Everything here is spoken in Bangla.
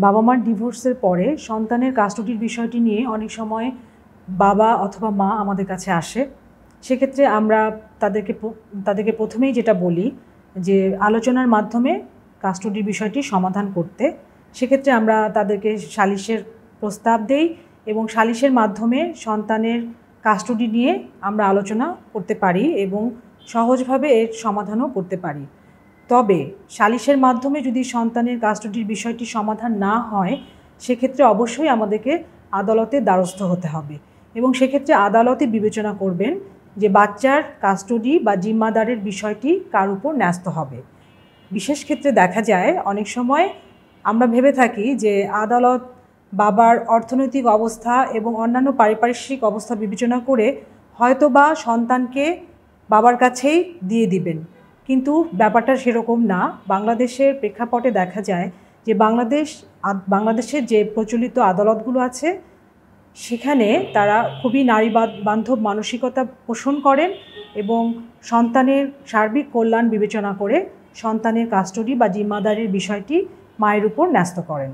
বাবা মার ডিভোর্সের পরে সন্তানের কাস্টডির বিষয়টি নিয়ে অনেক সময় বাবা অথবা মা আমাদের কাছে আসে। সেক্ষেত্রে আমরা তাদেরকে প্রথমেই যেটা বলি যে আলোচনার মাধ্যমে কাস্টডির বিষয়টি সমাধান করতে। সেক্ষেত্রে আমরা তাদেরকে সালিশের প্রস্তাব দেই এবং সালিশের মাধ্যমে সন্তানের কাস্টডি নিয়ে আমরা আলোচনা করতে পারি এবং সহজভাবে এর সমাধানও করতে পারি। তবে সালিশের মাধ্যমে যদি সন্তানের কাস্টডির বিষয়টি সমাধান না হয়, সেক্ষেত্রে অবশ্যই আমাদেরকে আদালতের দ্বারস্থ হতে হবে এবং সেক্ষেত্রে আদালতে বিবেচনা করবেন যে বাচ্চার কাস্টডি বা জিম্মাদারের বিষয়টি কার উপর ন্যস্ত হবে। বিশেষ ক্ষেত্রে দেখা যায় অনেক সময় আমরা ভেবে থাকি যে আদালত বাবার অর্থনৈতিক অবস্থা এবং অন্যান্য পারিপার্শ্বিক অবস্থা বিবেচনা করে হয়তোবা সন্তানকে বাবার কাছেই দিয়ে দিবেন, কিন্তু ব্যাপারটা সেরকম না। বাংলাদেশের প্রেক্ষাপটে দেখা যায় যে বাংলাদেশের যে প্রচলিত আদালতগুলো আছে সেখানে তারা খুবই নারী বান্ধব মানসিকতা পোষণ করেন এবং সন্তানের সার্বিক কল্যাণ বিবেচনা করে সন্তানের কাস্টডি বা জিম্মাদারির বিষয়টি মায়ের উপর ন্যস্ত করেন।